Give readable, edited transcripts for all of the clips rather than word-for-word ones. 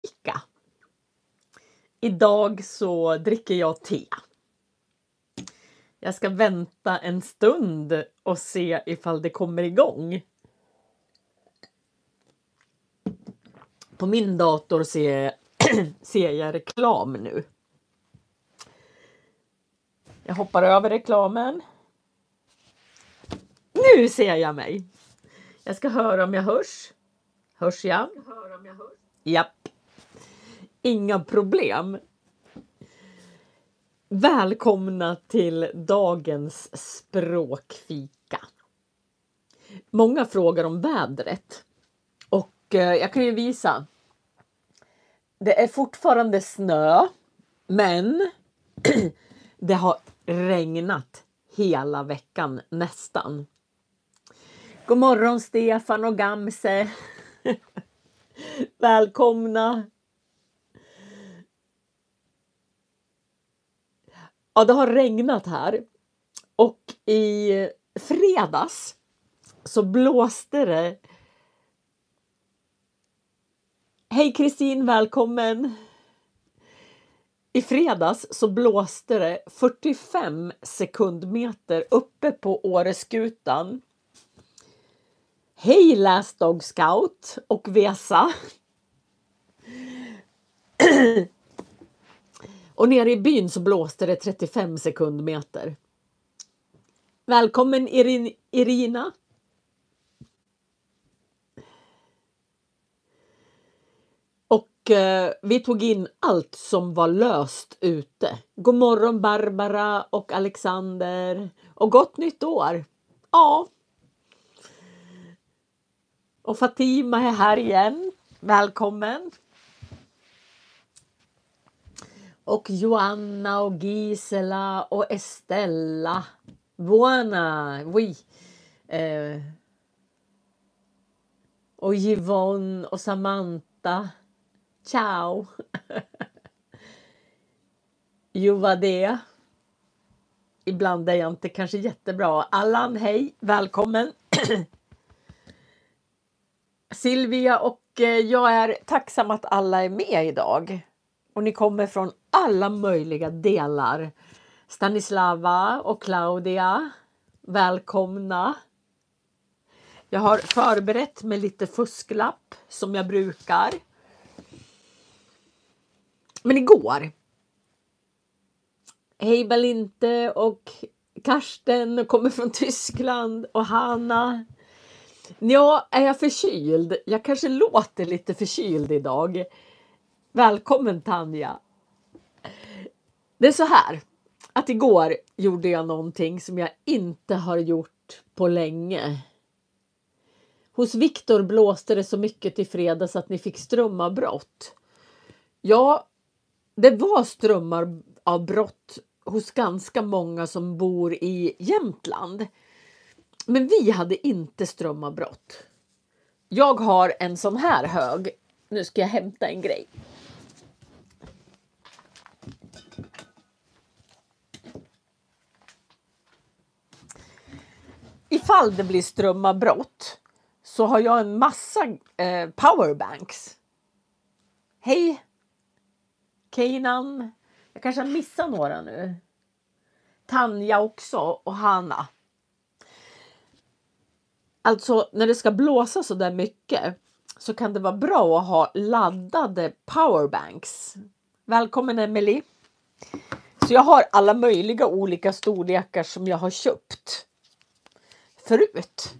fika. Idag så dricker jag te. Jag ska vänta en stund och se ifall det kommer igång. På min dator ser jag reklam nu. Jag hoppar över reklamen. Nu ser jag mig. Jag ska höra om jag hörs. Hörs jag? Japp. Inga problem. Välkomna till dagens språkfika. Många frågar om vädret. Och jag kan ju visa. Det är fortfarande snö. Men det har regnat hela veckan nästan. God morgon Stefan och Gamse. Välkomna. Ja, det har regnat här. Och i fredags så blåste det. Hej Kristin, välkommen. I fredags så blåste det 45 sekundmeter uppe på Åreskutan. Hej Last Dog Scout och Vesa. Och nere i byn så blåste det 35 sekundmeter. Välkommen Irina. Och vi tog in allt som var löst ute. God morgon Barbara och Alexander. Och gott nytt år. Ja. Och Fatima är här igen. Välkommen. Och Joanna och Gisela och Estella. Buona. Oui. Och Yvonne och Samantha. Ciao. Jo, vad det. Ibland är jag inte kanske jättebra. Allan, hej. Välkommen. Silvia och jag är tacksam att alla är med idag. Och ni kommer från alla möjliga delar. Stanislava och Claudia. Välkomna. Jag har förberett med lite fusklapp som jag brukar. Men igår. Hej Balinte och Karsten kommer från Tyskland och Hanna. Ja, är jag förkyld? Jag kanske låter lite förkyld idag. Välkommen Tanja. Det är så här. Att igår gjorde jag någonting som jag inte har gjort på länge. Hos Viktor blåste det så mycket i fredags att ni fick strömavbrott. Ja, det var strömavbrott hos ganska många som bor i Jämtland. Men vi hade inte strömavbrott. Jag har en sån här hög. Nu ska jag hämta en grej. Ifall det blir strömavbrott så har jag en massa powerbanks. Hej Keinan. Jag kanske har missat några nu. Tanja också och Hanna. Alltså när det ska blåsa så där mycket så kan det vara bra att ha laddade powerbanks. Välkommen Emily. Så jag har alla möjliga olika storlekar som jag har köpt förut.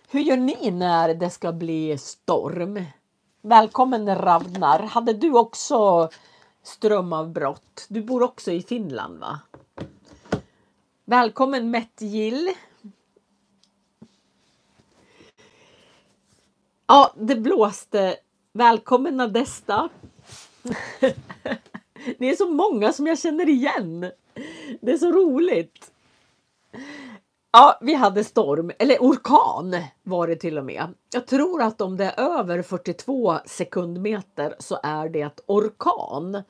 Hur gör ni när det ska bli storm? Välkommen Ravnar. Hade du också strömavbrott? Du bor också i Finland va? Välkommen Metgill. Ja, det blåste. Välkommen Nadesta. Det är så många som jag känner igen. Det är så roligt. Ja, vi hade storm. Eller orkan var det till och med. Jag tror att om det är över 42 sekundmeter så är det ett orkan.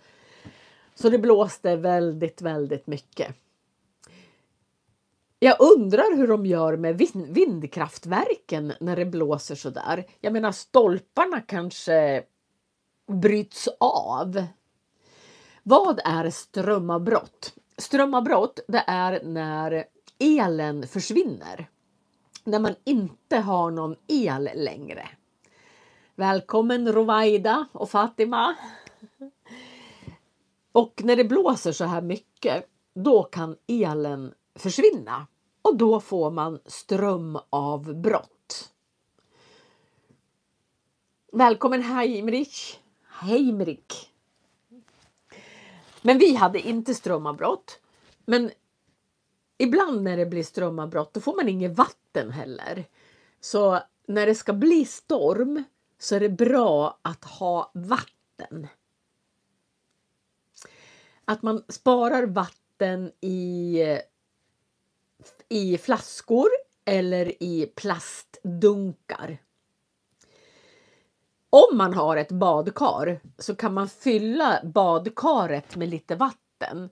Så det blåste väldigt, väldigt mycket. Jag undrar hur de gör med vindkraftverken när det blåser så där. Jag menar stolparna kanske bryts av. Vad är strömavbrott? Strömavbrott, det är när elen försvinner. När man inte har någon el längre. Välkommen Rovaida och Fatima. Och när det blåser så här mycket, då kan elen försvinna. Och då får man strömavbrott. Välkommen Heimrich. Heimrich. Men vi hade inte strömavbrott. Men ibland när det blir strömavbrott, då får man inget vatten heller. Så när det ska bli storm så är det bra att ha vatten. Att man sparar vatten i flaskor eller i plastdunkar. Om man har ett badkar så kan man fylla badkaret med lite vatten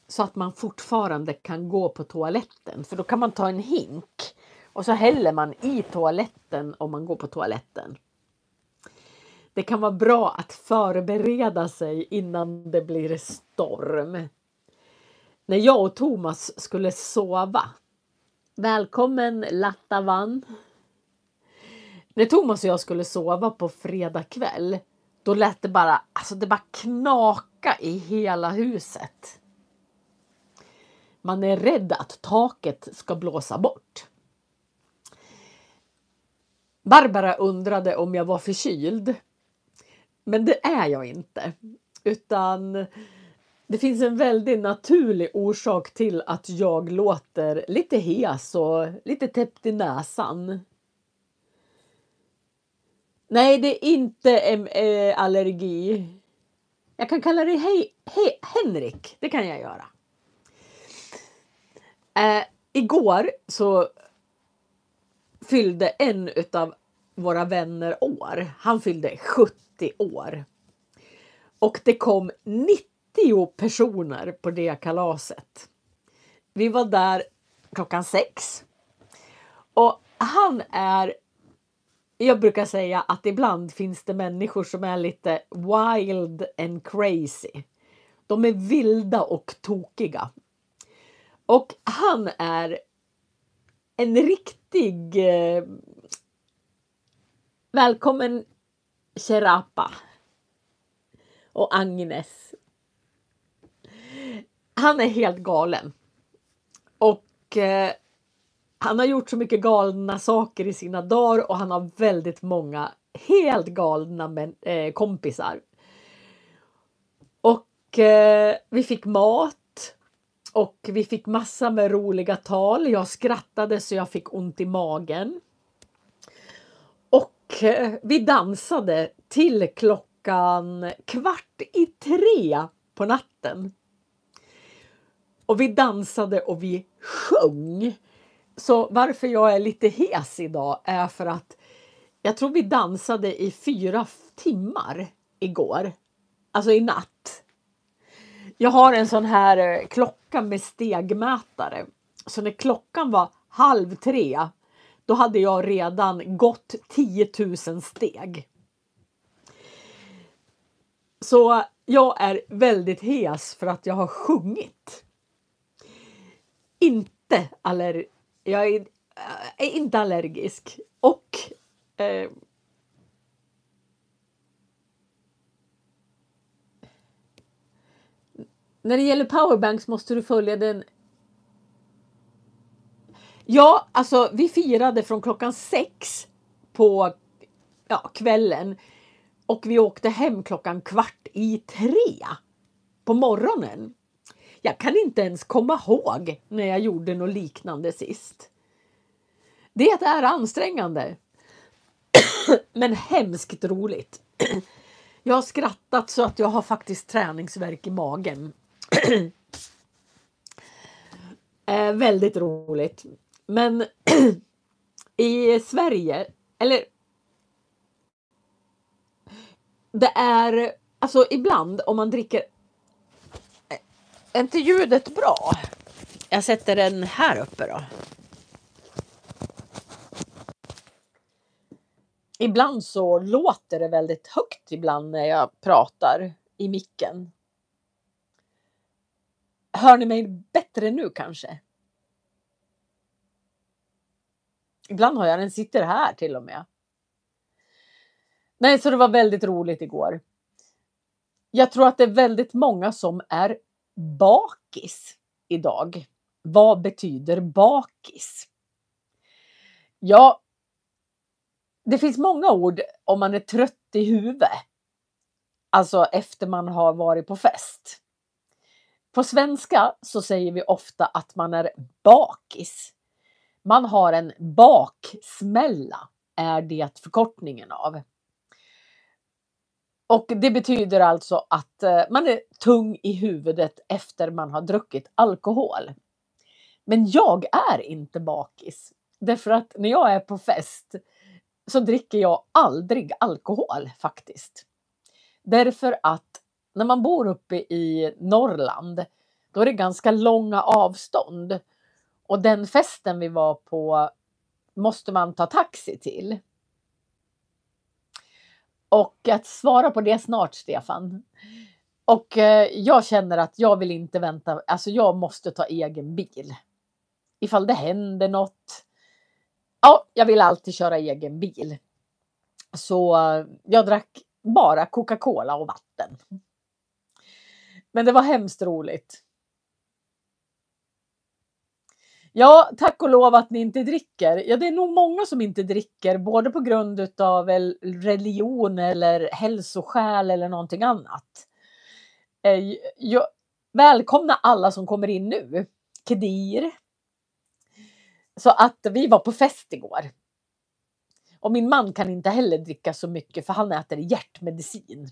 så att man fortfarande kan gå på toaletten. För då kan man ta en hink och så häller man i toaletten om man går på toaletten. Det kan vara bra att förbereda sig innan det blir storm. När jag och Thomas skulle sova. Välkommen Lattavan. När Thomas och jag skulle sova på fredag kväll, då lät det bara, det bara knaka i hela huset. Man är rädd att taket ska blåsa bort. Barbara undrade om jag var förkyld. Men det är jag inte. Utan det finns en väldigt naturlig orsak till att jag låter lite hes och lite täppt i näsan. Nej, det är inte allergi. Jag kan kalla dig Henrik. Det kan jag göra. Igår så fyllde en utav våra vänner år. Han fyllde 70 år. Och det kom 90 personer på det kalaset. Vi var där klockan 6. Och han är... Jag brukar säga att ibland finns det människor som är lite wild and crazy. De är vilda och tokiga. Och han är en riktig... Välkommen Sherapa och Agnes. Han är helt galen. Och han har gjort så mycket galna saker i sina dagar och han har väldigt många helt galna kompisar. Och vi fick mat och vi fick massa med roliga tal. Jag skrattade så jag fick ont i magen. Och vi dansade till klockan 2:45 på natten. Och vi dansade och vi sjöng. Så varför jag är lite hes idag är för att jag tror vi dansade i 4 timmar igår. Alltså i natt. Jag har en sån här klocka med stegmätare. Så när klockan var 2:30, då hade jag redan gått 10 000 steg. Så jag är väldigt hes för att jag har sjungit. Jag är inte allergisk. Och när det gäller powerbanks måste du följa den. Ja, alltså vi firade från klockan 6 på kvällen. Och vi åkte hem klockan 2:45 på morgonen. Jag kan inte ens komma ihåg när jag gjorde något liknande sist. Det är ansträngande. Men hemskt roligt. Jag har skrattat så att jag har faktiskt träningsvärk i magen. Väldigt roligt. Men i Sverige, eller det är, alltså ibland om man dricker, är inte ljudet bra? Jag sätter den här uppe då. Ibland så låter det väldigt högt ibland när jag pratar i micken. Hör ni mig bättre nu kanske? Ibland har jag den sitter här till och med. Nej, så det var väldigt roligt igår. Jag tror att det är väldigt många som är bakis idag. Vad betyder bakis? Ja, det finns många ord om man är trött i huvudet. Alltså efter man har varit på fest. På svenska så säger vi ofta att man är bakis. Man har en baksmälla, är det förkortningen av. Och det betyder alltså att man är tung i huvudet efter man har druckit alkohol. Men jag är inte bakis. Därför att när jag är på fest så dricker jag aldrig alkohol faktiskt. Därför att när man bor uppe i Norrland, då är det ganska långa avstånd. Och den festen vi var på måste man ta taxi till. Och att svara på det snart, Stefan. Och jag känner att jag vill inte vänta, alltså jag måste ta egen bil. Ifall det händer något. Ja, jag vill alltid köra egen bil. Så jag drack bara Coca-Cola och vatten. Men det var hemskt roligt. Ja, tack och lov att ni inte dricker. Ja, det är nog många som inte dricker, både på grund av religion eller hälsoskäl eller någonting annat. Välkomna alla som kommer in nu. Kedir. Så att vi var på fest igår. Och min man kan inte heller dricka så mycket för han äter hjärtmedicin.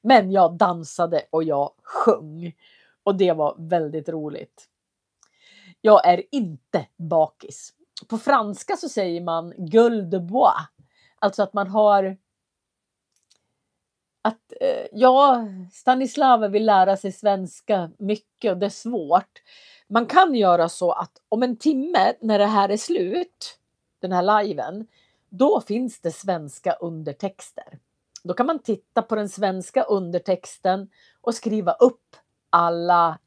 Men jag dansade och jag sjöng. Och det var väldigt roligt. Jag är inte bakis. På franska så säger man gueule de bois. Alltså att man har... Stanislava vill lära sig svenska mycket och det är svårt. Man kan göra så att om en timme när det här är slut, den här liven, då finns det svenska undertexter. Då kan man titta på den svenska undertexten och skriva upp alla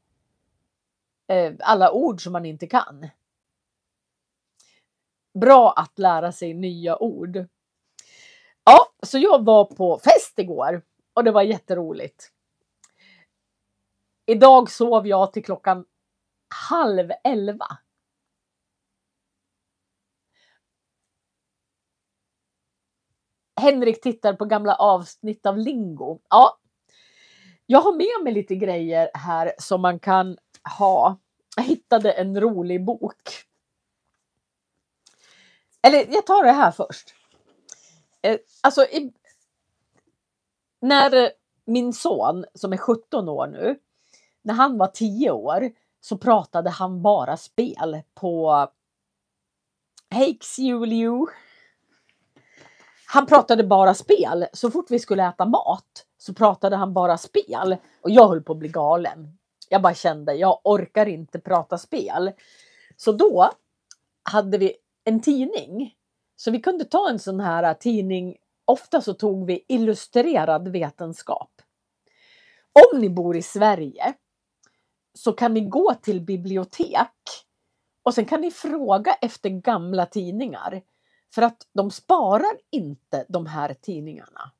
ord som man inte kan. Bra att lära sig nya ord. Ja, så jag var på fest igår och det var jätteroligt. Idag sov jag till klockan 22:30. Henrik tittar på gamla avsnitt av Lingo. Ja, jag har med mig lite grejer här som man kan ha. Jag hittade en rolig bok. Eller jag tar det här först. Alltså när min son som är 17 år nu, när han var 10 år så pratade han bara spel på Hakes Julio. Han pratade bara spel. Så fort vi skulle äta mat så pratade han bara spel. Och jag höll på att bli galen. Jag bara kände, jag orkar inte prata spel. Så då hade vi en tidning. Så vi kunde ta en sån här tidning. Ofta så tog vi illustrerad vetenskap. Om ni bor i Sverige så kan ni gå till bibliotek. Och sen kan ni fråga efter gamla tidningar. För att de sparar inte de här tidningarna.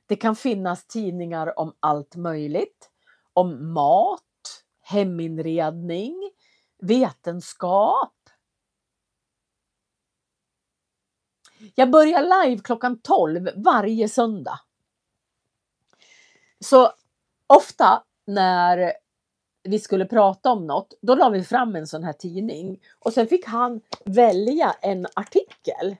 Det kan finnas tidningar om allt möjligt. Om mat, heminredning, vetenskap. Jag börjar live klockan 12 varje söndag. Så ofta när vi skulle prata om något, då la vi fram en sån här tidning. Och sen fick han välja en artikel.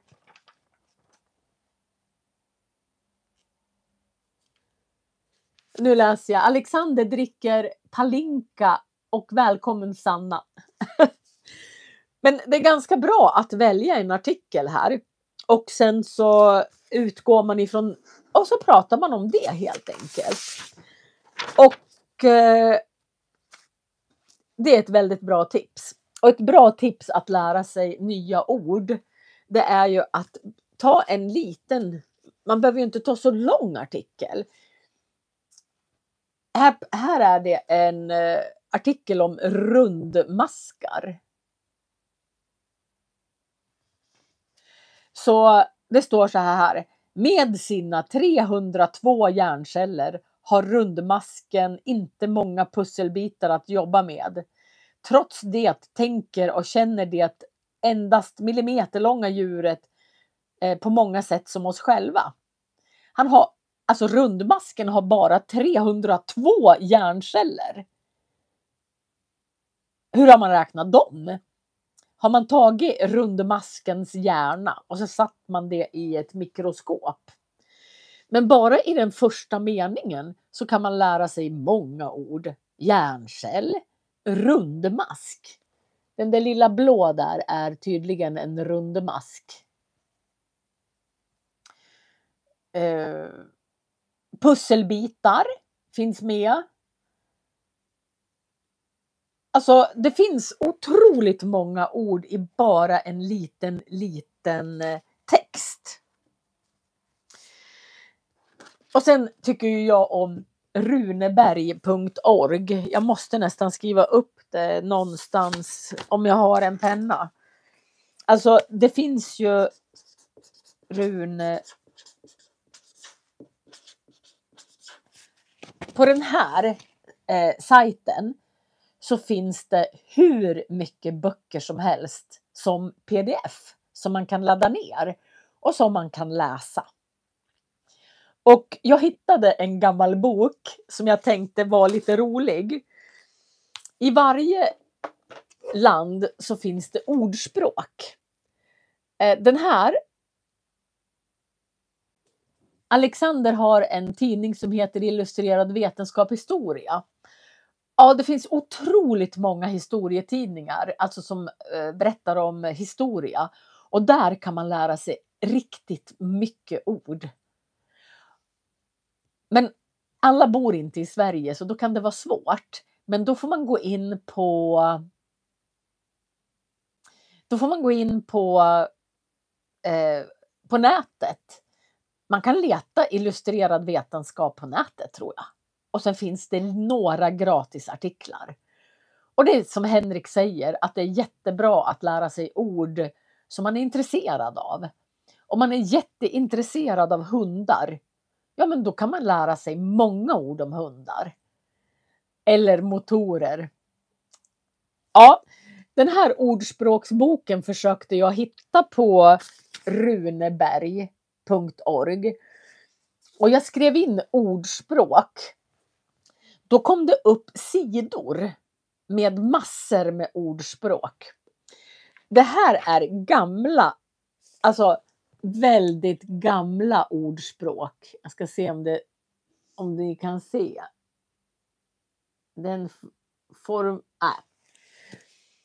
Nu läser jag. Alexander dricker palinka och välkommen Sanna. Men det är ganska bra att välja en artikel här. Och sen så utgår man ifrån, och så pratar man om det helt enkelt. Och det är ett väldigt bra tips. Och ett bra tips att lära sig nya ord, det är ju att ta en liten, man behöver ju inte ta så lång artikel. Här är det en artikel om rundmaskar. Så det står så här: med sina 302 hjärnceller har rundmasken inte många pusselbitar att jobba med. Trots det tänker och känner det endast millimeterlånga djuret på många sätt som oss själva. Alltså rundmasken har bara 302 hjärnceller. Hur har man räknat dem? Har man tagit rundmaskens hjärna och så satt man det i ett mikroskop. Men bara i den första meningen så kan man lära sig många ord. Hjärncell, rundmask. Den där lilla blå där är tydligen en rundmask. Pusselbitar finns med. Alltså det finns otroligt många ord i bara en liten text. Och sen tycker jag om runeberg.org. Jag måste nästan skriva upp det någonstans om jag har en penna. Alltså det finns ju på den här sajten så finns det hur mycket böcker som helst som pdf som man kan ladda ner och som man kan läsa. Och jag hittade en gammal bok som jag tänkte var lite rolig. I varje land så finns det ordspråk. Den här Alexander har en tidning som heter Illustrerad vetenskap historia. Ja, det finns otroligt många historietidningar, alltså som berättar om historia. Och där kan man lära sig riktigt mycket ord. Men alla bor inte i Sverige så då kan det vara svårt. Men då får man gå in på nätet. Man kan leta illustrerad vetenskap på nätet tror jag. Och sen finns det några gratisartiklar. Och det är som Henrik säger att det är jättebra att lära sig ord som man är intresserad av. Om man är jätteintresserad av hundar, ja men då kan man lära sig många ord om hundar. Eller motorer. Ja, den här ordspråksboken försökte jag hitta på runeberg.org. Och jag skrev in ordspråk. Då kom det upp sidor med massor med ordspråk. Det här är gamla, alltså väldigt gamla ordspråk. Jag ska se om ni kan se.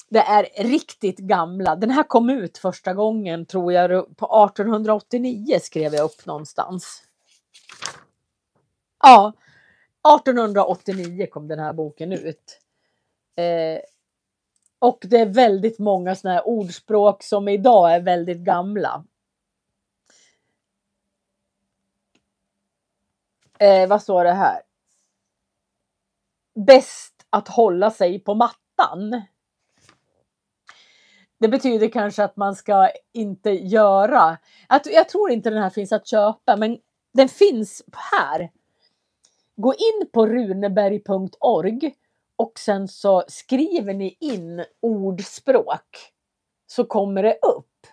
Det är riktigt gamla. Den här kom ut första gången tror jag på 1889 skrev jag upp någonstans. Ja, 1889 kom den här boken ut. Och det är väldigt många såna här ordspråk som idag är väldigt gamla. Vad står det här? Bäst att hålla sig på mattan. Det betyder kanske att man ska inte göra. Jag tror inte den här finns att köpa, men den finns här. Gå in på runeberg.org och sen så skriver ni in ordspråk så kommer det upp.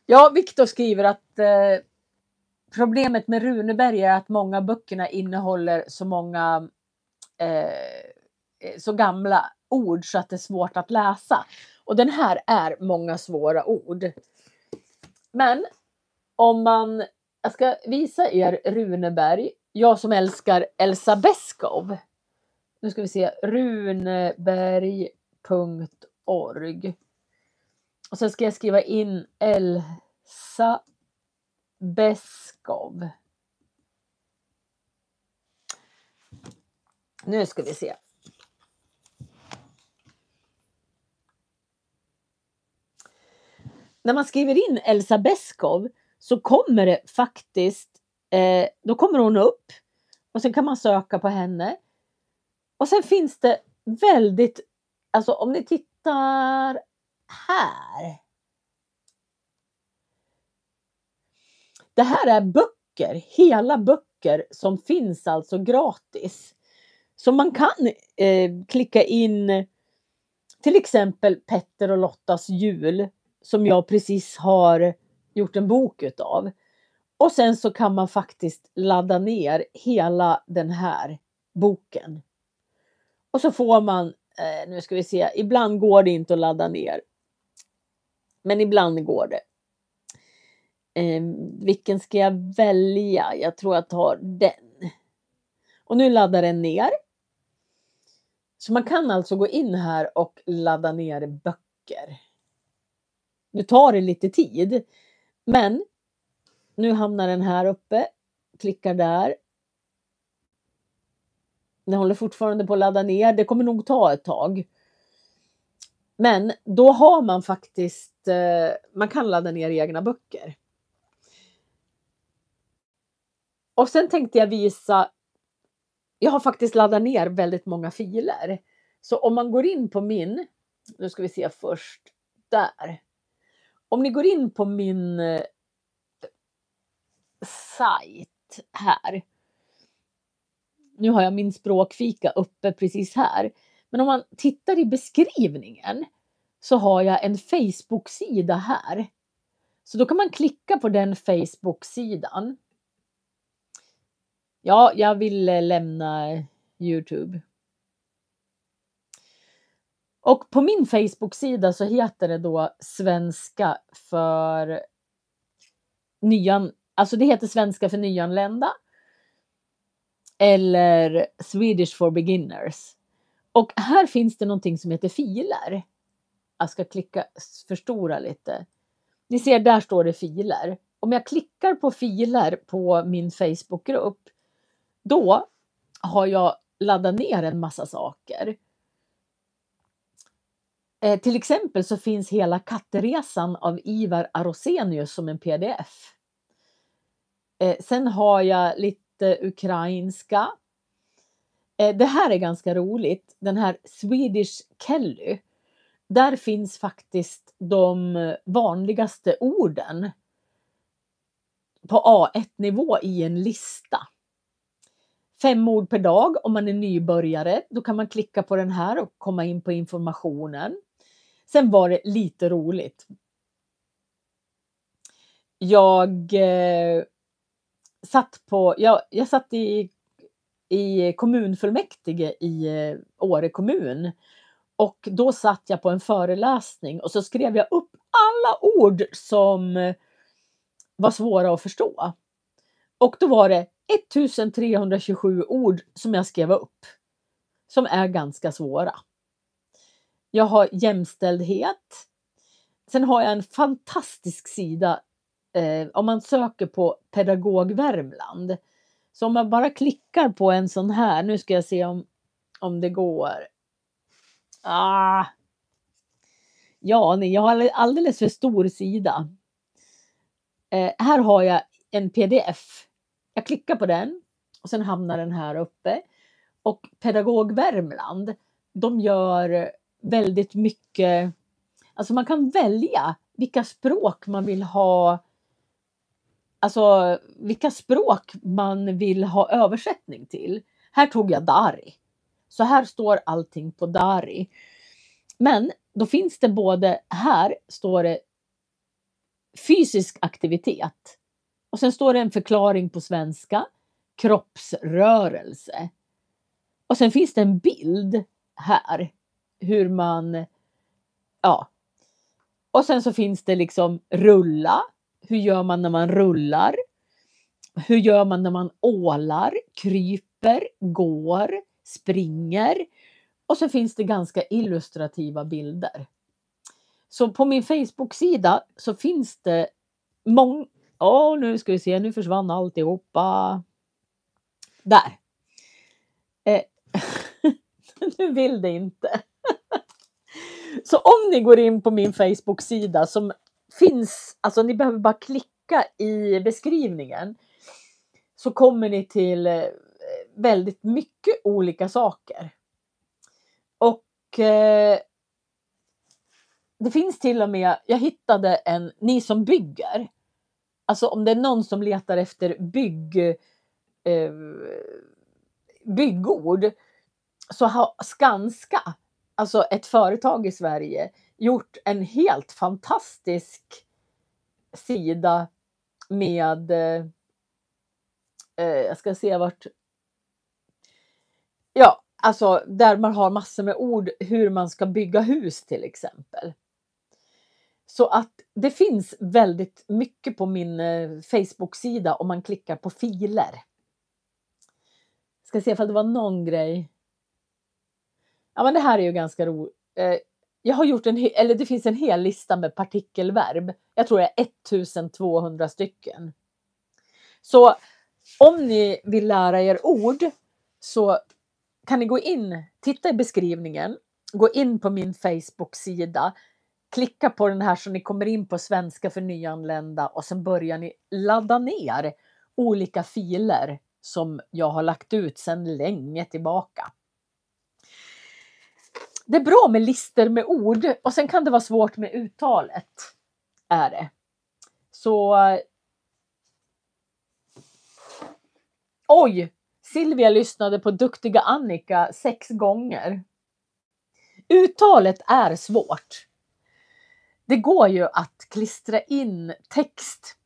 Ja, Viktor skriver att problemet med Runeberg är att många böckerna innehåller så många så gamla ord så att det är svårt att läsa. Och den här är många svåra ord. Men jag ska visa er Runeberg. Jag som älskar Elsa Beskow. Nu ska vi se. Runeberg.org. Och sen ska jag skriva in Elsa Beskow. Nu ska vi se. när man skriver in Elsa Beskow så kommer det faktiskt, då kommer hon upp och sen kan man söka på henne. Och sen finns det väldigt, alltså om ni tittar här. Det här är böcker, hela böcker som finns alltså gratis. Så man kan klicka in till exempel Petter och Lottas jul som jag precis har gjort en bok utav. Och sen så kan man faktiskt ladda ner hela den här boken. Och så får man, nu ska vi se, ibland går det inte att ladda ner. Men ibland går det. Vilken ska jag välja? Jag tror jag tar den. Och nu laddar den ner. Så man kan alltså gå in här och ladda ner böcker. Nu tar det lite tid. Men nu hamnar den här uppe. Klickar där. Den håller fortfarande på att ladda ner. Det kommer nog ta ett tag. Men då har man faktiskt, man kan ladda ner egna böcker. Och sen tänkte jag visa, jag har faktiskt laddat ner väldigt många filer. Så om man går in på min, nu ska vi se först, där. Om ni går in på min sajt här. Nu har jag min språkfika uppe precis här. Men om man tittar i beskrivningen så har jag en Facebook-sida här. Så då kan man klicka på den Facebook-sidan. Ja, jag vill lämna YouTube. Och på min Facebook-sida så heter det då Svenska för alltså det heter Svenska för nyanlända. Eller Swedish for beginners. Och här finns det någonting som heter filer. Jag ska förstora lite. Ni ser, där står det filer. Om jag klickar på filer på min Facebookgrupp, då har jag laddat ner en massa saker. Till exempel så finns hela Katteresan av Ivar Arosenius som en pdf. Sen har jag lite ukrainska. Det här är ganska roligt. Den här Swedish Kelly. Där finns faktiskt de vanligaste orden på A1-nivå i en lista. 5 ord per dag om man är nybörjare. Då kan man klicka på den här och komma in på informationen. Sen var det lite roligt. Jag satt i kommunfullmäktige i Åre kommun. Och då satt jag på en föreläsning och så skrev jag upp alla ord som var svåra att förstå. Och då var det 1327 ord som jag skrev upp. Som är ganska svåra. Jag har jämställdhet. Sen har jag en fantastisk sida om man söker på Pedagog Värmland. Så om man bara klickar på en sån här. Nu ska jag se om det går. Ja, jag har alldeles för stor sida. Här har jag en pdf. Jag klickar på den och sen hamnar den här uppe. Och Pedagog Värmland, de gör väldigt mycket, alltså man kan välja vilka språk man vill ha, alltså vilka språk man vill ha översättning till. Här tog jag Dari. Så här står allting på Dari. Men då finns det både, här står det fysisk aktivitet. Och sen står det en förklaring på svenska. Kroppsrörelse. Och sen finns det en bild här. Hur man, ja. Och sen så finns det liksom rulla. Hur gör man när man rullar? Hur gör man när man ålar, kryper, går, springer? Och så finns det ganska illustrativa bilder. Så på min Facebook-sida så finns det nu ska vi se, nu försvann alltihopa. Där. Nu vill det inte. Så om ni går in på min Facebook-sida som finns, alltså ni behöver bara klicka i beskrivningen. Så kommer ni till väldigt mycket olika saker. Och det finns till och med, jag hittade ni som bygger. Alltså om det är någon som letar efter byggord, så har Skanska, alltså ett företag i Sverige, gjort en helt fantastisk sida med, jag ska se vart, ja, alltså där man har massor med ord hur man ska bygga hus till exempel. Så att det finns väldigt mycket på min Facebook-sida om man klickar på filer. Ska se ifall det var någon grej. Ja, men det här är ju ganska roligt. Jag har gjort det finns en hel lista med partikelverb. Jag tror det är 1200 stycken. Så om ni vill lära er ord så kan ni gå in, titta i beskrivningen, gå in på min Facebook-sida, klicka på den här så ni kommer in på svenska för nyanlända och sen börjar ni ladda ner olika filer som jag har lagt ut sedan länge tillbaka. Det är bra med listor med ord och sen kan det vara svårt med uttalet. Är det. Så oj, Silvia lyssnade på duktiga Annika 6 gånger. Uttalet är svårt. Det går ju att klistra in text.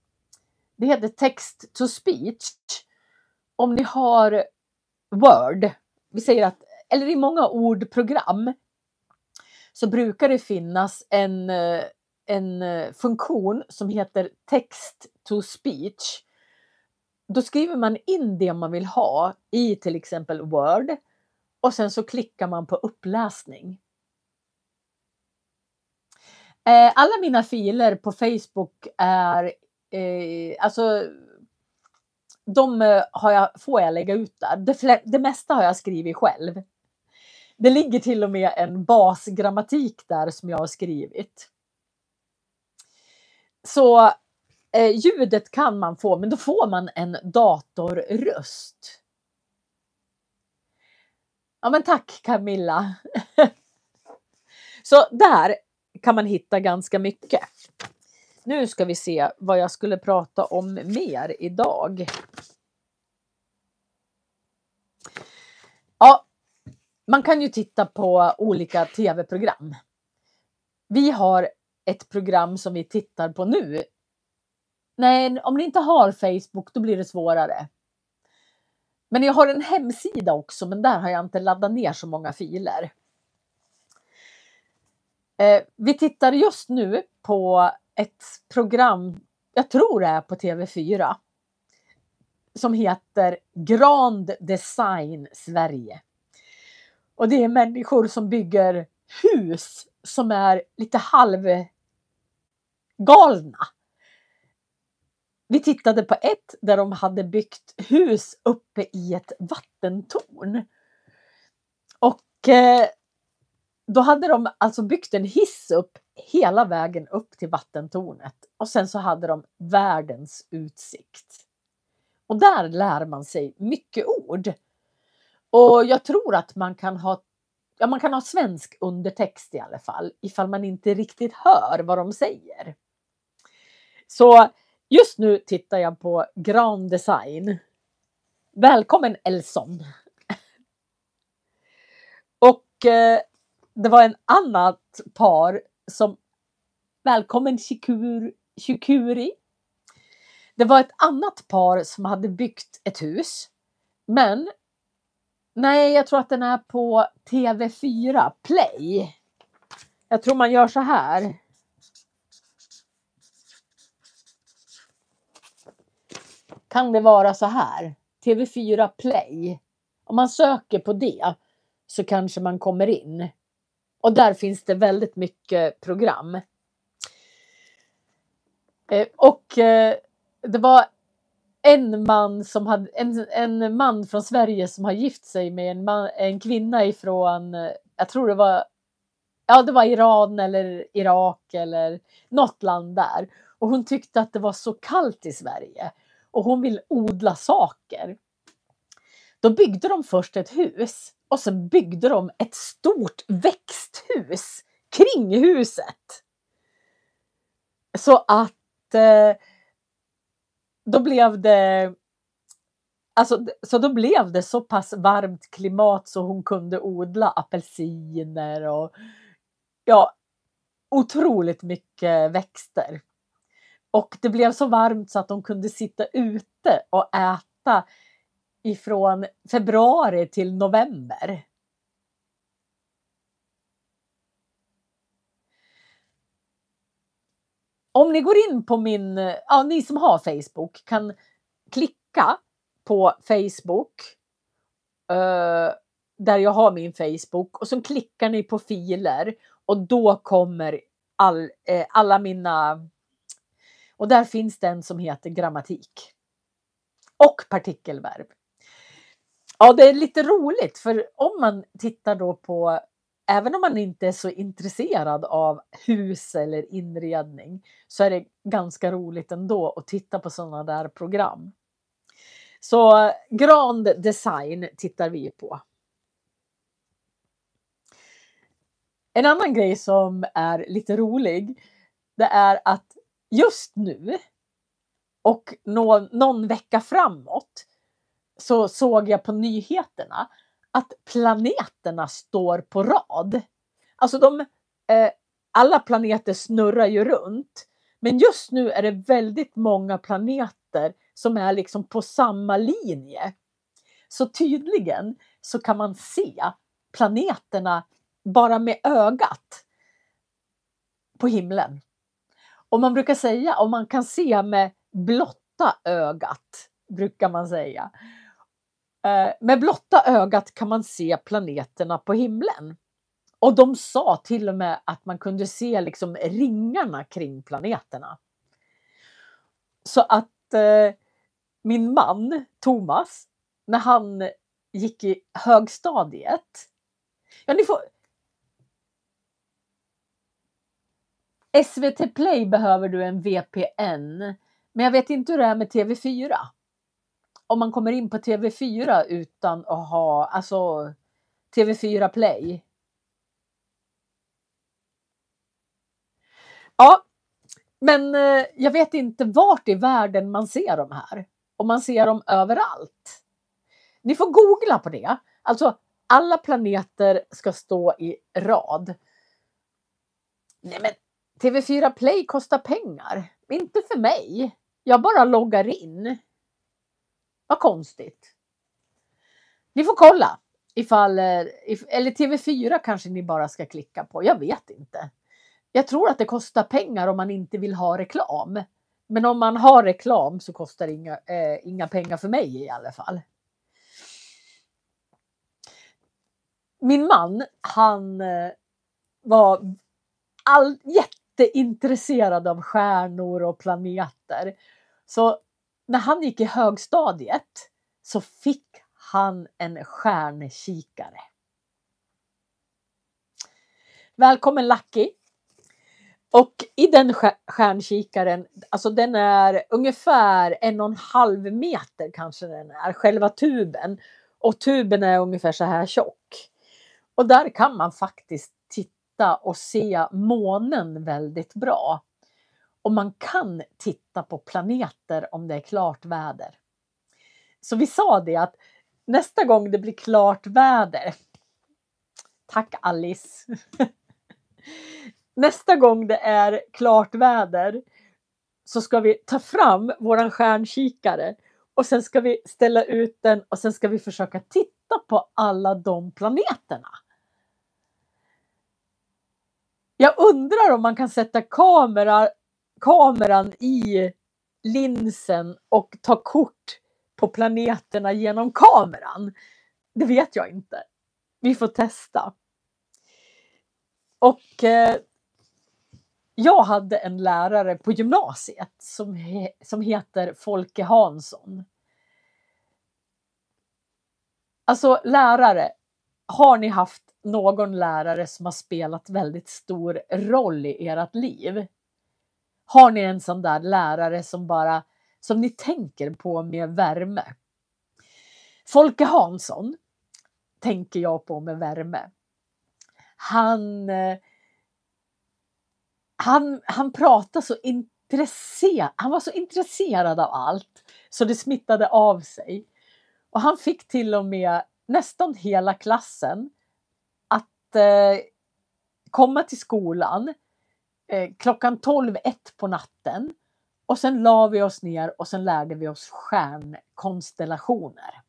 Det heter text to speech. Om ni har Word, vi säger att, eller i många ordprogram, så brukar det finnas en funktion som heter text to speech. Då skriver man in det man vill ha i till exempel Word och sen så klickar man på uppläsning. Alla mina filer på Facebook är, alltså de får jag lägga ut där. Det mesta har jag skrivit själv. Det ligger till och med en basgrammatik där som jag har skrivit. Så ljudet kan man få, men då får man en datorröst. Ja, men tack Camilla. Så där kan man hitta ganska mycket. Nu ska vi se vad jag skulle prata om mer idag. Ja, man kan ju titta på olika tv-program. Vi har ett program som vi tittar på nu. Nej, om ni inte har Facebook då blir det svårare. Men jag har en hemsida också, men där har jag inte laddat ner så många filer. Vi tittar just nu på ett program, jag tror det är på TV4, som heter Grand Design Sverige. Och det är människor som bygger hus som är lite halvgalna. Vi tittade på ett där de hade byggt hus uppe i ett vattentorn. Och då hade de alltså byggt en hiss upp hela vägen upp till vattentornet. Och sen så hade de världens utsikt. Och där lär man sig mycket ord. Och jag tror att man kan ha svensk undertext i alla fall. Ifall man inte riktigt hör vad de säger. Så just nu tittar jag på Grand Design. Välkommen Elson. Och det var en annat par som, välkommen Shikuri. Det var ett annat par som hade byggt ett hus. Men nej, jag tror att den är på TV4 Play. Jag tror man gör så här. Kan det vara så här? TV4 Play. Om man söker på det så kanske man kommer in. Och där finns det väldigt mycket program. Och det var en man som hade en man från Sverige som har gift sig med en kvinna ifrån, jag tror det var Ja, det var Iran eller Irak eller något land där. Och hon tyckte att det var så kallt i Sverige. Och hon vill odla saker. Då byggde de först ett hus. Och sen byggde de ett stort växthus kring huset. Så att då blev det så pass varmt klimat så hon kunde odla apelsiner och otroligt mycket växter. Och det blev så varmt så att de kunde sitta ute och äta ifrån februari till november. Om ni går in på ni som har Facebook kan klicka på Facebook där jag har min Facebook och så klickar ni på filer och då kommer alla mina, och där finns den som heter grammatik och partikelverb. Ja, det är lite roligt för om man tittar då på, även om man inte är så intresserad av hus eller inredning så är det ganska roligt ändå att titta på sådana där program. Så Grand Design tittar vi på. En annan grej som är lite rolig, det är att just nu och någon vecka framåt så såg jag på nyheterna att planeterna står på rad. Alltså alla planeter snurrar ju runt. Men just nu är det väldigt många planeter som är liksom på samma linje. Så tydligen så kan man se planeterna bara med ögat på himlen. Och man brukar säga, om man kan se med blotta ögat, brukar man säga. Med blotta ögat kan man se planeterna på himlen. Och de sa till och med att man kunde se liksom ringarna kring planeterna. Så att min man Thomas, när han gick i högstadiet. Ja, ni får... SVT Play behöver du en VPN. Men jag vet inte hur det är med TV4. Om man kommer in på TV4 utan att ha TV4 Play. Ja, men jag vet inte vart i världen man ser de här. Och man ser dem överallt. Ni får googla på det. Alltså alla planeter ska stå i rad. Nej men TV4 Play kostar pengar. Inte för mig. Jag bara loggar in. Vad konstigt. Ni får kolla. Eller TV4 kanske ni bara ska klicka på. Jag vet inte. Jag tror att det kostar pengar om man inte vill ha reklam. Men om man har reklam så kostar det inga pengar för mig i alla fall. Min man, han var jätteintresserad av stjärnor och planeter. Så när han gick i högstadiet så fick han en stjärnkikare. Välkommen Lucky! Och i den stjärnkikaren, alltså den är ungefär 1,5 meter kanske den är, själva tuben. Och tuben är ungefär så här tjock. Och där kan man faktiskt titta och se månen väldigt bra. Och man kan titta på planeter om det är klart väder. Så vi sa det att nästa gång det blir klart väder. Tack Alice. Nästa gång det är klart väder så ska vi ta fram våran stjärnkikare. Och sen ska vi ställa ut den och sen ska vi försöka titta på alla de planeterna. Jag undrar om man kan sätta kameran i linsen och ta kort på planeterna genom kameran. Det vet jag inte. Vi får testa. Och jag hade en lärare på gymnasiet som heter Folke Hansson. Alltså lärare, har ni haft någon lärare som har spelat väldigt stor roll i ert liv? Har ni en sån där lärare som ni tänker på med värme? Folke Hansson tänker jag på med värme. Han pratade så han var så intresserad av allt så det smittade av sig. Och han fick till och med nästan hela klassen att komma till skolan klockan 12:01 på natten. Och sen la vi oss ner och sen lärde vi oss stjärnkonstellationer.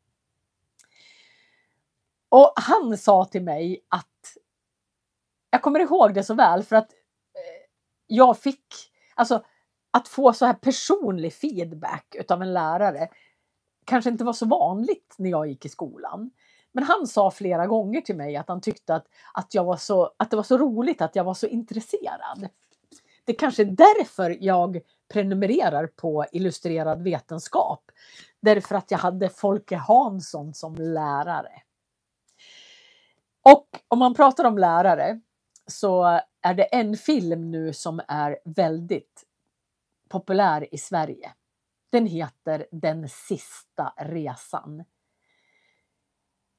Och han sa till mig att, jag kommer ihåg det så väl för att jag fick, alltså att få så här personlig feedback utav en lärare kanske inte var så vanligt när jag gick i skolan. Men han sa flera gånger till mig att han tyckte att det var så roligt att jag var så intresserad. Det är kanske är därför jag prenumererar på Illustrerad vetenskap. Därför att jag hade Folke Hansson som lärare. Och om man pratar om lärare så är det en film nu som är väldigt populär i Sverige. Den heter Den sista resan.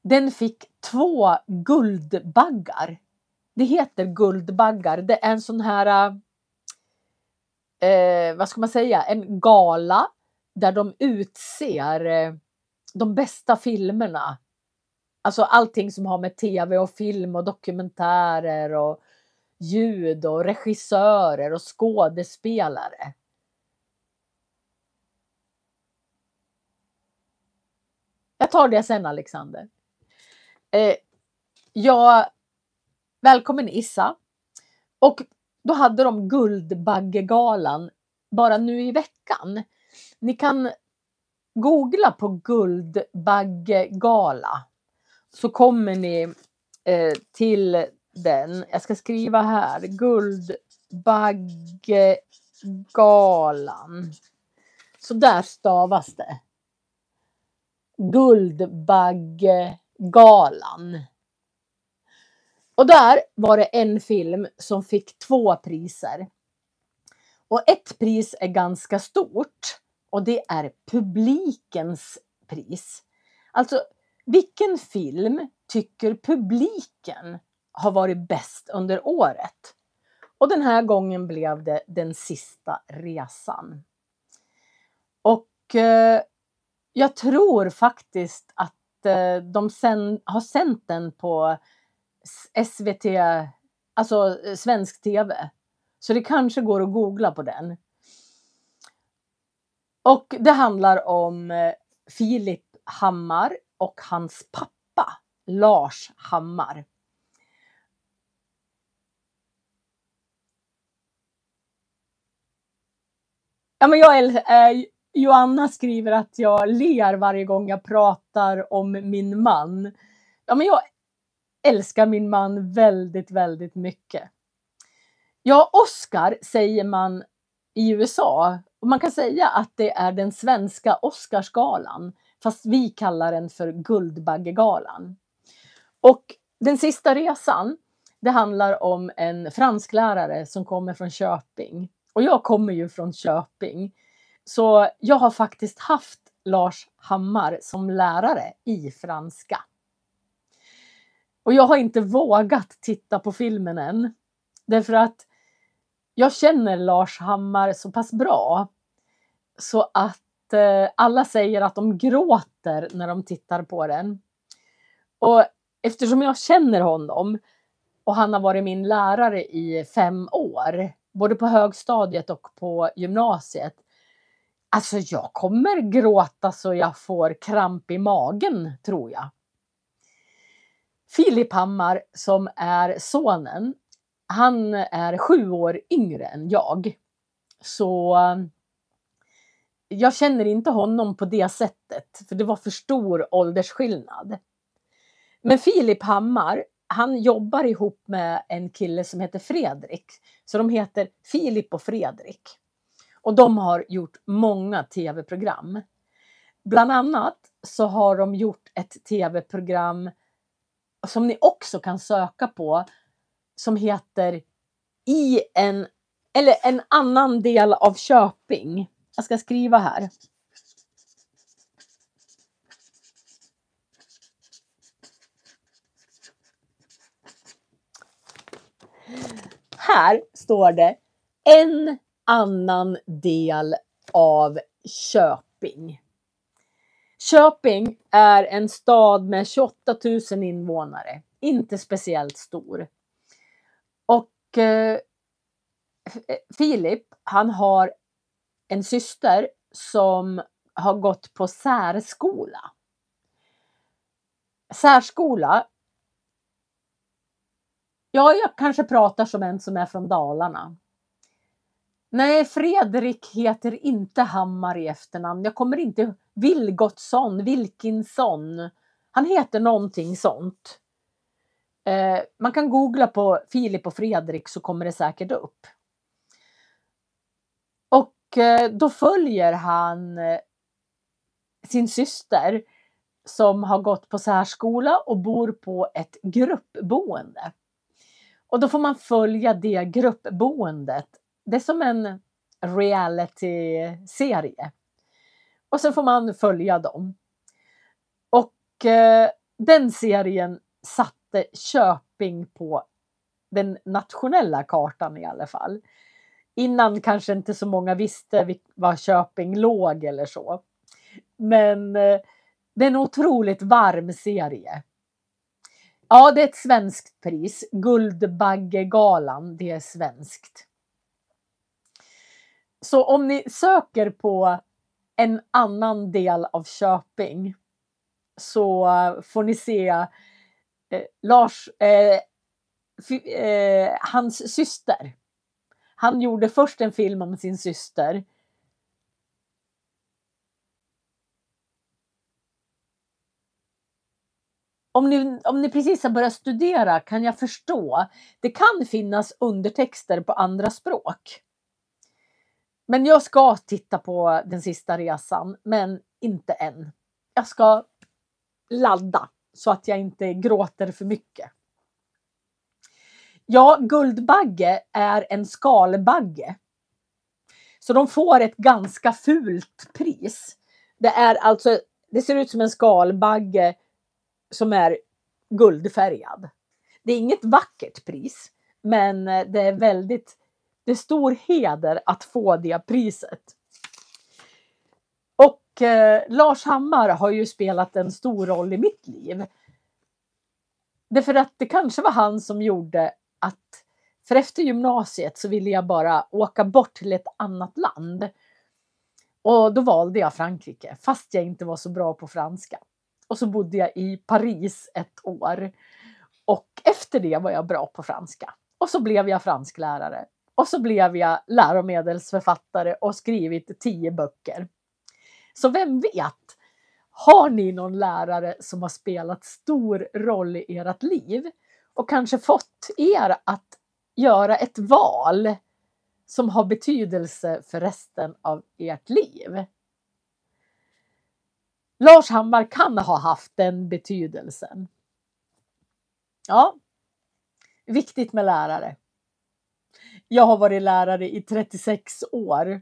Den fick 2 Guldbaggar. Det heter Guldbaggar. Det är en sån här, vad ska man säga, en gala där de utser de bästa filmerna. Alltså allting som har med tv och film och dokumentärer och ljud och regissörer och skådespelare. Jag tar det sen, Alexander. Välkommen Issa. Och då hade de Guldbaggegalan bara nu i veckan. Ni kan googla på Guldbaggegala. Så kommer ni till den. Jag ska skriva här. Guldbaggegalan. Så där stavas det. Guldbaggegalan. Och där var det en film som fick 2 priser. Och ett pris är ganska stort. Och det är publikens pris. Alltså, vilken film tycker publiken har varit bäst under året? Och den här gången blev det Den sista resan. Och jag tror faktiskt att de har sänt den på SVT, alltså svensk tv. Så det kanske går att googla på den. Och det handlar om Filip Hammar och hans pappa Lars Hammar. Ja, men Joanna skriver att jag ler varje gång jag pratar om min man. Ja, men jag älskar min man väldigt, väldigt mycket. Ja, Oscar säger man i USA. Och man kan säga att det är den svenska Oscarsgalan. Fast vi kallar den för Guldbaggegalan. Och Den sista resan, det handlar om en fransklärare som kommer från Köping. Och jag kommer ju från Köping. Så jag har faktiskt haft Lars Hammar som lärare i franska. Och jag har inte vågat titta på filmen än. Därför att jag känner Lars Hammar så pass bra. Så att alla säger att de gråter när de tittar på den. Och eftersom jag känner honom och han har varit min lärare i 5 år. Både på högstadiet och på gymnasiet. Alltså jag kommer gråta så jag får kramp i magen, tror jag. Filip Hammar som är sonen. Han är 7 år yngre än jag. Så jag känner inte honom på det sättet. För det var för stor åldersskillnad. Men Filip Hammar, han jobbar ihop med en kille som heter Fredrik. Så de heter Filip och Fredrik. Och de har gjort många tv-program. Bland annat så har de gjort ett tv-program som ni också kan söka på, som heter en annan del av Köping. Jag ska skriva här. Här står det en annan del av Köping. Köping är en stad med 28 000 invånare. Inte speciellt stor. Och Filip, han har en syster som har gått på särskola. Särskola. Ja, jag kanske pratar som en som är från Dalarna. Nej, Fredrik heter inte Hammar i efternamn. Jag kommer inte... Vilgotsson, Wilkinsson. Han heter någonting sånt. Man kan googla på Filip och Fredrik så kommer det säkert upp. Och då följer han sin syster som har gått på särskola och bor på ett gruppboende. Och då får man följa det gruppboendet. Det är som en reality-serie. Och så får man följa dem. Och den serien satte Köping på den nationella kartan i alla fall. Innan kanske inte så många visste var Köping låg eller så. Men det är en otroligt varm serie. Ja, det är ett svenskt pris. Guldbaggegalan, det är svenskt. Så om ni söker på en annan del av Köping så får ni se hans syster. Han gjorde först en film om sin syster. Om ni precis har börjat studera kan jag förstå. Det kan finnas undertexter på andra språk. Men jag ska titta på Den sista resan, men inte än. Jag ska ladda så att jag inte gråter för mycket. Ja, Guldbagge är en skalbagge. Så de får ett ganska fult pris. Det ser ut som en skalbagge som är guldfärgad. Det är inget vackert pris, men det är stor heder att få det priset. Och Lars Hammar har ju spelat en stor roll i mitt liv. Därför att det kanske var han som gjorde att, för efter gymnasiet så ville jag bara åka bort till ett annat land. Och då valde jag Frankrike, fast jag inte var så bra på franska. Och så bodde jag i Paris ett år. Och efter det var jag bra på franska. Och så blev jag fransklärare. Och så blev jag läromedelsförfattare och skrivit 10 böcker. Så vem vet, har ni någon lärare som har spelat stor roll i ert liv? Och kanske fått er att göra ett val som har betydelse för resten av ert liv? Lars Hammar kan ha haft den betydelsen. Ja, viktigt med lärare. Jag har varit lärare i 36 år.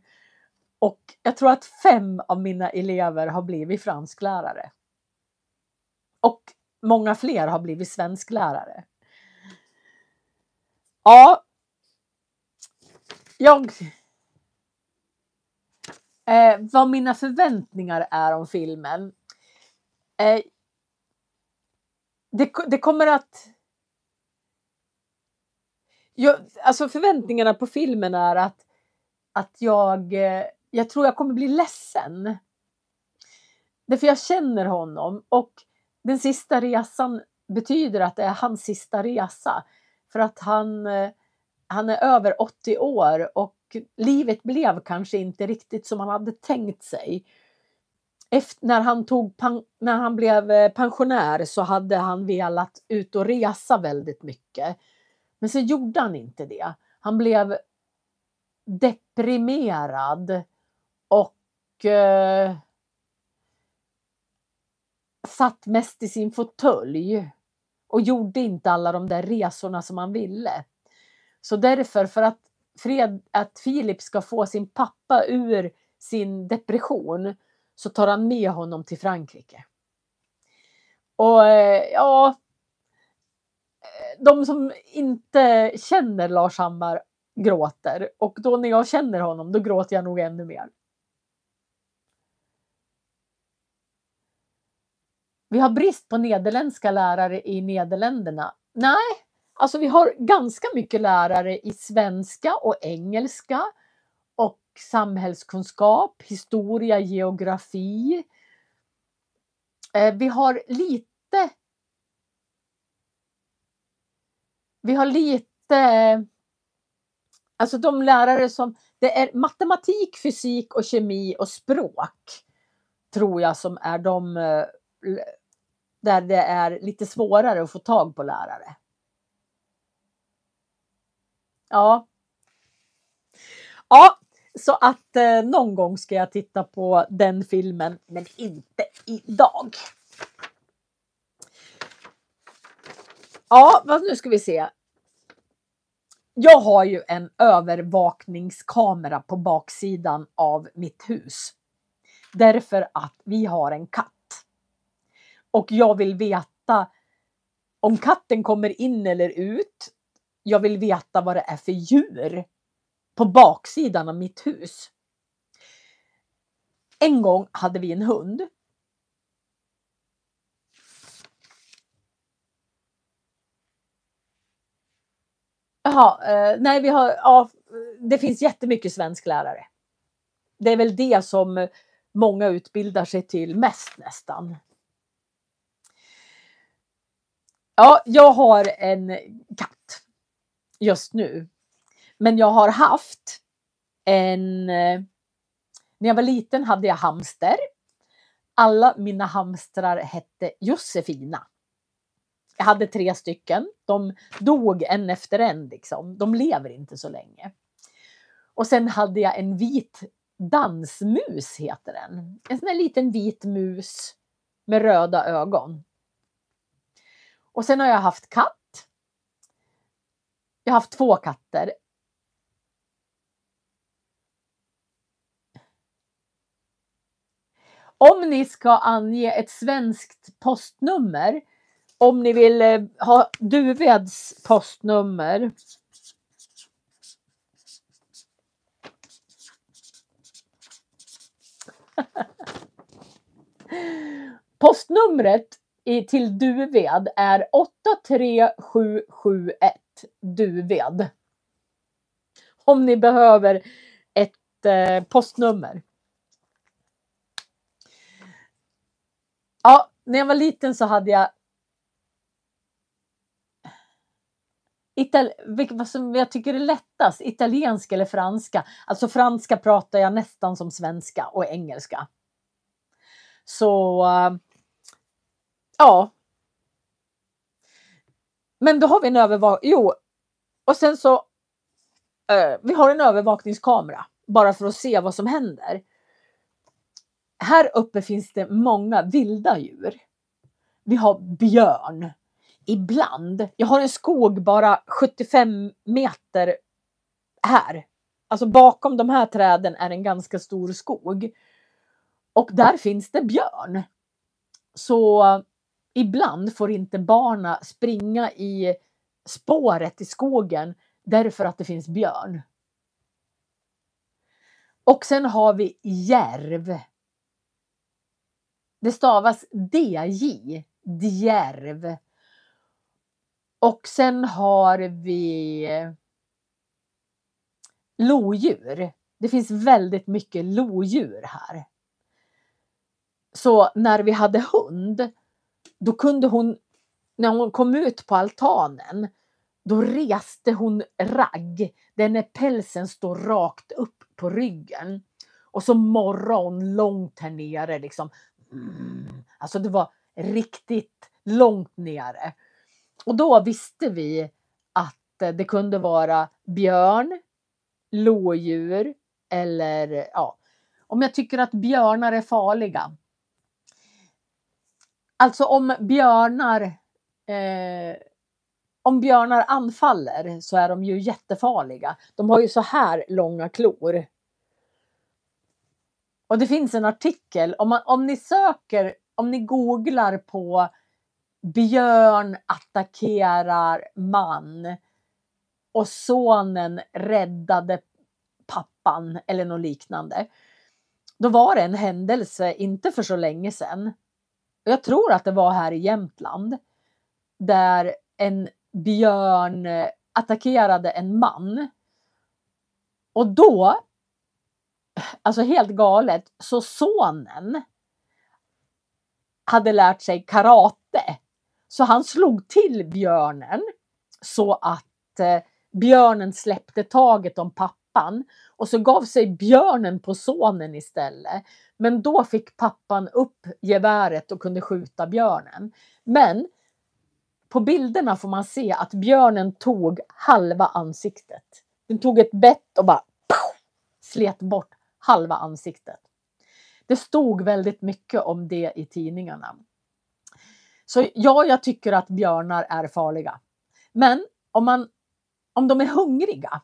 Och jag tror att 5 av mina elever har blivit fransklärare. Och många fler har blivit svensklärare. Ja. Vad mina förväntningar är om filmen. Det kommer att... Alltså förväntningarna på filmen är att jag tror jag kommer bli ledsen. Därför jag känner honom. Och Den sista resan betyder att det är hans sista resa. För att han är över 80 år. Och livet blev kanske inte riktigt som han hade tänkt sig. När han blev pensionär så hade han velat ut och resa väldigt mycket. Men så gjorde han inte det. Han blev deprimerad och satt mest i sin fåtölj och gjorde inte alla de där resorna som han ville. Så därför, för att Filip ska få sin pappa ur sin depression, så tar han med honom till Frankrike. Och ja, de som inte känner Lars Hammar gråter. Och då när jag känner honom, då gråter jag nog ännu mer. Vi har brist på nederländska lärare i Nederländerna. Nej, alltså vi har ganska mycket lärare i svenska och engelska och samhällskunskap, historia, geografi. Vi har lite, alltså de lärare som, det är matematik, fysik och kemi och språk, tror jag, som är de där det är lite svårare att få tag på lärare. Ja. Ja, så att någon gång ska jag titta på den filmen, men inte idag. Ja, nu ska vi se. Jag har ju en övervakningskamera på baksidan av mitt hus. Därför att vi har en katt. Och jag vill veta om katten kommer in eller ut. Jag vill veta vad det är för djur på baksidan av mitt hus. En gång hade vi en hund. Nej, det finns jättemycket svensklärare. Det är väl det som många utbildar sig till mest nästan. Ja, jag har en katt just nu. Men jag har haft när jag var liten hade jag hamster. Alla mina hamstrar hette Josefina. Jag hade 3 stycken. De dog en efter en liksom. De lever inte så länge. Och sen hade jag en vit dansmus, heter den. En sån här liten vit mus med röda ögon. Och sen har jag haft katt. Jag har haft 2 katter. Om ni ska ange ett svenskt postnummer, om ni vill ha Duveds postnummer. Postnumret till Duved är 83771 Duved. Om ni behöver ett postnummer. Ja, när jag var liten så hade jag vad som jag tycker är lättast, italienska eller franska. Alltså franska pratar jag nästan som svenska och engelska. Så ja. Men då har vi en och sen så vi har en övervakningskamera bara för att se vad som händer. Här uppe finns det många vilda djur. Vi har björn. Ibland. Jag har en skog bara 75 meter här. Alltså bakom de här träden är en ganska stor skog. Och där finns det björn. Så ibland får inte barna springa i spåret i skogen därför att det finns björn. Och sen har vi järv. Det stavas DJ, djärv. Och sen har vi lodjur. Det finns väldigt mycket lodjur här. Så när vi hade hund, då kunde hon, när hon kom ut på altanen, då reste hon ragg. Den pälsen står rakt upp på ryggen. Och så morrade hon långt här nere liksom. Alltså det var riktigt långt nere. Och då visste vi att det kunde vara björn, lodjur eller om jag tycker att björnar är farliga. Alltså om björnar om björnar anfaller så är de ju jättefarliga. De har ju så här långa klor. Och det finns en artikel, om ni googlar på björn attackerar man och sonen räddade pappan eller något liknande. Då var det en händelse inte för så länge sedan. Jag tror att det var här i Jämtland. Där en björn attackerade en man. Och då, alltså helt galet, så sonen hade lärt sig karate. Så han slog till björnen så att björnen släppte taget om pappan. Och så gav sig björnen på sonen istället. Men då fick pappan upp geväret och kunde skjuta björnen. Men på bilderna får man se att björnen tog halva ansiktet. Den tog ett bett och bara slet bort halva ansiktet. Det stod väldigt mycket om det i tidningarna. Så ja, jag tycker att björnar är farliga. Men om de är hungriga.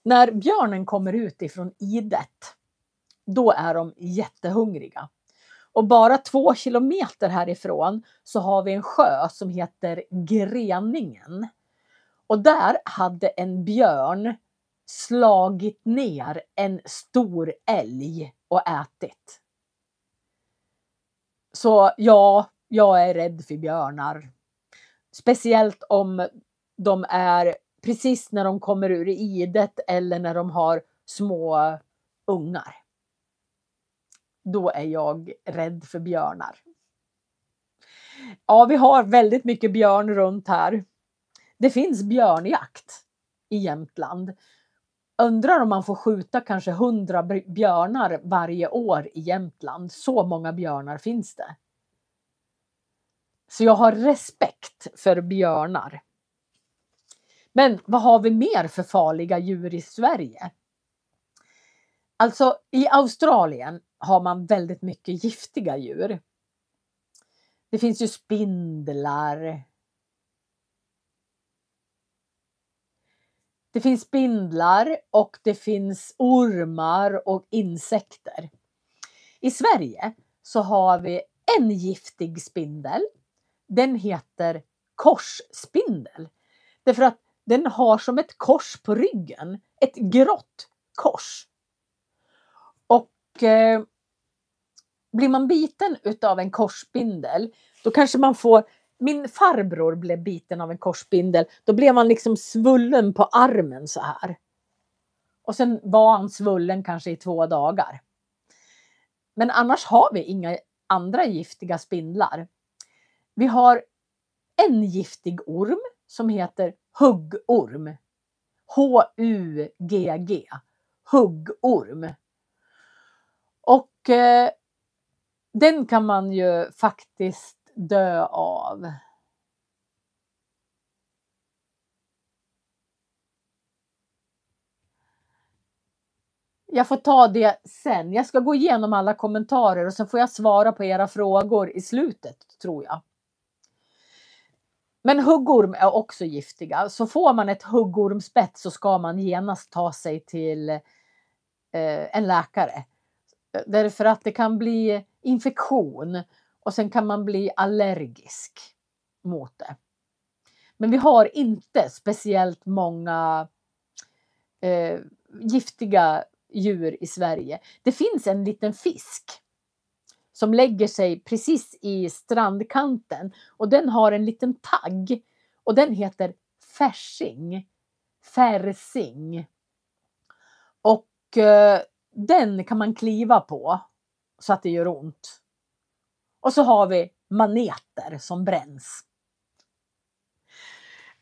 När björnen kommer ut ifrån idet, då är de jättehungriga. Och bara 2 kilometer härifrån så har vi en sjö som heter Greningen. Och där hade en björn slagit ner en stor älg och ätit. Så ja, jag är rädd för björnar. Speciellt om de är precis när de kommer ur idet eller när de har små ungar. Då är jag rädd för björnar. Ja, vi har väldigt mycket björn runt här. Det finns björnjakt i Jämtland. Undrar om man får skjuta kanske 100 björnar varje år i Jämtland. Så många björnar finns det. Så jag har respekt för björnar. Men vad har vi mer för farliga djur i Sverige? Alltså i Australien har man väldigt mycket giftiga djur. Det finns ju spindlar. Det finns spindlar och det finns ormar och insekter. I Sverige så har vi en giftig spindel. Den heter korsspindel. Därför att den har som ett kors på ryggen. Ett grått kors. Och blir man biten utav en korsspindel, då kanske man får... Min farbror blev biten av en korsspindel. Då blev han liksom svullen på armen så här. Och sen var han svullen kanske i 2 dagar. Men annars har vi inga andra giftiga spindlar. Vi har en giftig orm som heter huggorm. H-U-G-G. Huggorm. Och den kan man ju faktiskt dö av. Jag får ta det sen. Jag ska gå igenom alla kommentarer och så får jag svara på era frågor i slutet, tror jag. Men huggorm är också giftiga. Så får man ett huggormsbett så ska man genast ta sig till en läkare. Därför att det kan bli infektion och sen kan man bli allergisk mot det. Men vi har inte speciellt många giftiga djur i Sverige. Det finns en liten fisk som lägger sig precis i strandkanten och den har en liten tagg och den heter färsing. Och den kan man kliva på så att det gör ont. Och så har vi maneter som bränns.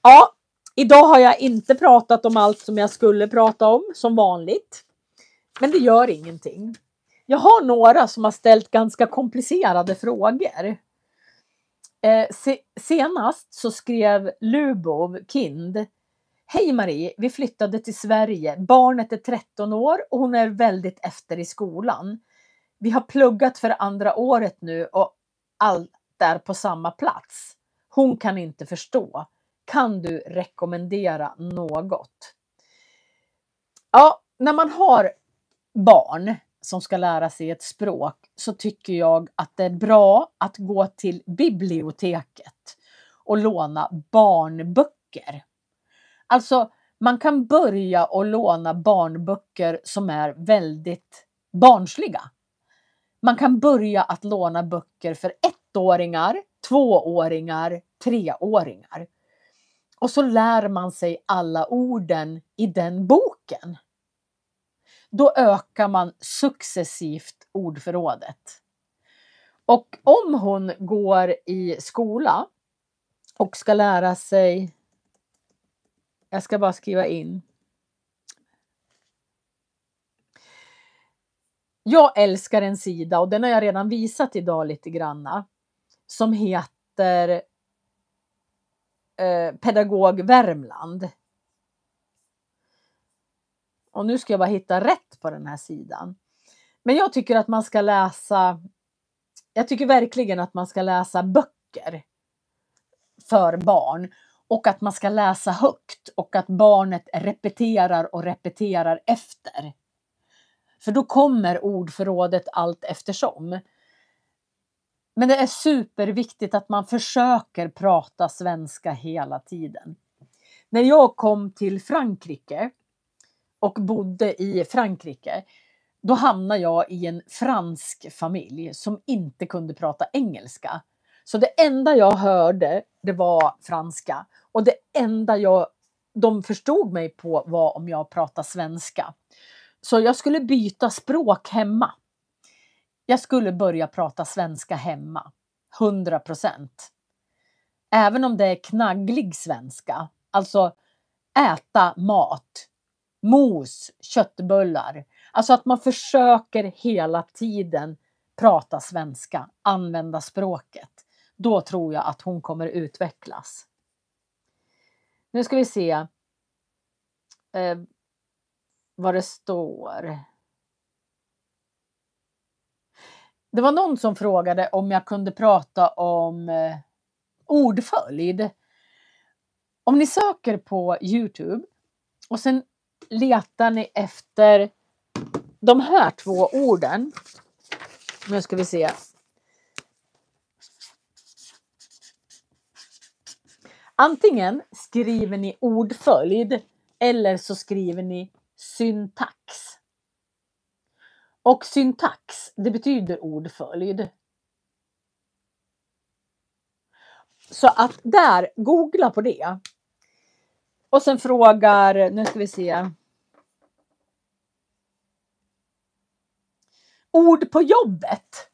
Ja, idag har jag inte pratat om allt som jag skulle prata om som vanligt. Men det gör ingenting. Jag har några som har ställt ganska komplicerade frågor. Senast så skrev Lubov Kind. Hej Marie, vi flyttade till Sverige. Barnet är 13 år och hon är väldigt efter i skolan. Vi har pluggat för andra året nu och allt är på samma plats. Hon kan inte förstå. Kan du rekommendera något? Ja, när man har barn som ska lära sig ett språk så tycker jag att det är bra att gå till biblioteket och låna barnböcker. Alltså, man kan börja och låna barnböcker som är väldigt barnsliga. Man kan börja att låna böcker för 1-åringar, 2-åringar, 3-åringar. Och så lär man sig alla orden i den boken. Då ökar man successivt ordförrådet. Och om hon går i skola och ska lära sig, jag ska bara skriva in. Jag älskar en sida och den har jag redan visat idag lite granna. Som heter Pedagog Värmland. Och nu ska jag bara hitta rätt på den här sidan. Men jag tycker att man ska läsa, jag tycker verkligen att man ska läsa böcker för barn. Och att man ska läsa högt och att barnet repeterar och repeterar efter. För då kommer ordförrådet allt eftersom. Men det är superviktigt att man försöker prata svenska hela tiden. När jag kom till Frankrike och bodde i Frankrike, då hamnade jag i en fransk familj som inte kunde prata engelska. Så det enda jag hörde, det var franska. Och det enda de förstod mig på var om jag pratade svenska. Så jag skulle byta språk hemma. Jag skulle börja prata svenska hemma. 100%. Även om det är knagglig svenska. Alltså äta mat. Mos, köttbullar. Alltså att man försöker hela tiden prata svenska. Använda språket. Då tror jag att hon kommer utvecklas. Nu ska vi se vad det står. Det var någon som frågade om jag kunde prata om ordföljd. Om ni söker på YouTube och sen letar ni efter de här 2 orden. Nu ska vi se. Antingen skriver ni ordföljd eller så skriver ni syntax. Och syntax, det betyder ordföljd. Så att där, googla på det. Och sen frågar, nu ska vi se. Ord på jobbet.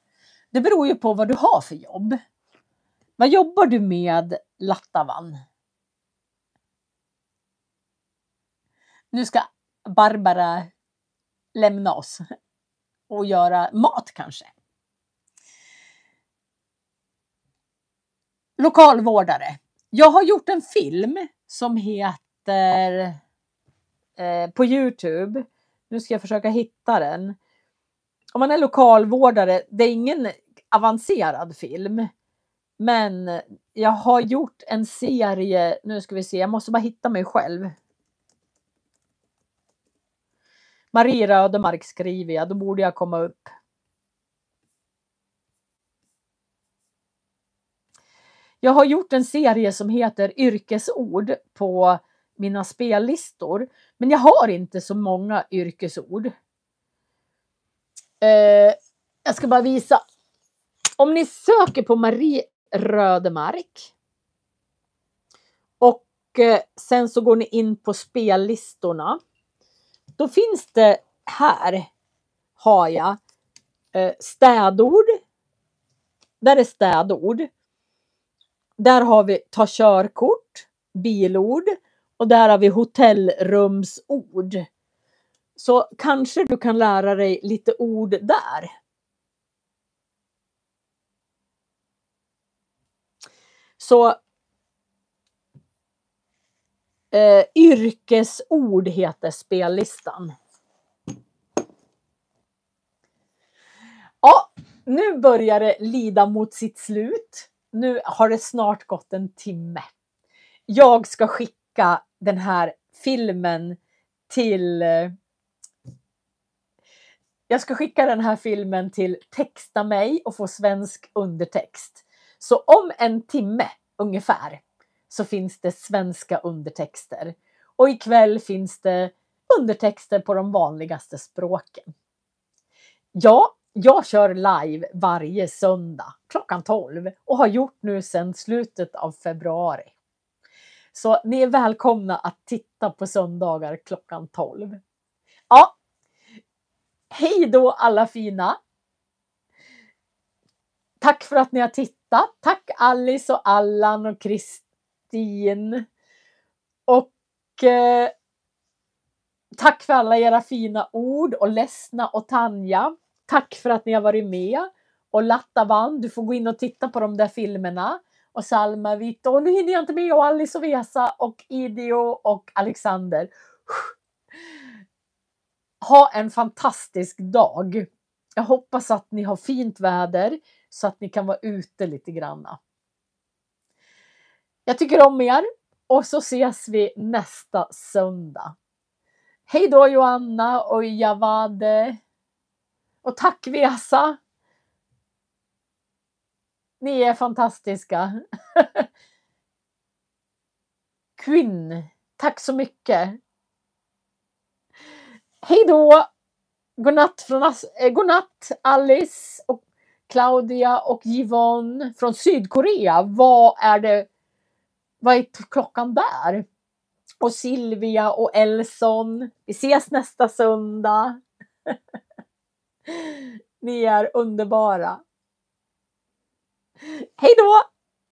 Det beror ju på vad du har för jobb. Vad jobbar du med, Lattavan? Nu ska Barbara lämna oss och göra mat kanske. Lokalvårdare. Jag har gjort en film som heter på YouTube. Nu ska jag försöka hitta den. Om man är lokalvårdare, det är ingen avancerad film. Men jag har gjort en serie, nu ska vi se, jag måste bara hitta mig själv. Marie Rödemark skriver jag, då borde jag komma upp. Jag har gjort en serie som heter Yrkesord på mina spellistor. Men jag har inte så många yrkesord. Jag ska bara visa. Om ni söker på Marie Rödemark. Och sen så går ni in på spellistorna. Då finns det här. Har jag städord. Där är städord. Där har vi ta körkort, bilord och där har vi hotellrumsord. Så kanske du kan lära dig lite ord där. Så yrkesord heter spellistan. Ja, nu börjar det lida mot sitt slut. nu har det snart gått en timme. Jag ska skicka den här filmen till Texta mig och få svensk undertext. Så om en timme ungefär så finns det svenska undertexter. Och ikväll finns det undertexter på de vanligaste språken. Ja, jag kör live varje söndag klockan 12 och har gjort nu sedan slutet av februari. Så ni är välkomna att titta på söndagar klockan 12. Ja, hej då alla fina! Tack för att ni har tittat. Tack Alice och Allan och Kristin. Och tack för alla era fina ord och Ledsna och Tanja. Tack för att ni har varit med. Och Lattavan, du får gå in och titta på de där filmerna. Och Salma Vito. Och nu hinner jag inte med. Och Alice och Vesa och Idio och Alexander. Ha en fantastisk dag. Jag hoppas att ni har fint väder. Så att ni kan vara ute lite granna. Jag tycker om er. Och så ses vi nästa söndag. Hej då Joanna och Javade. Och tack Vesa. Ni är fantastiska. Quinn. Tack så mycket. Hej då. Godnatt Alice och Claudia och Yvonne från Sydkorea. Vad är klockan där? Och Silvia och Elson. Vi ses nästa söndag. Ni är underbara. Hej då!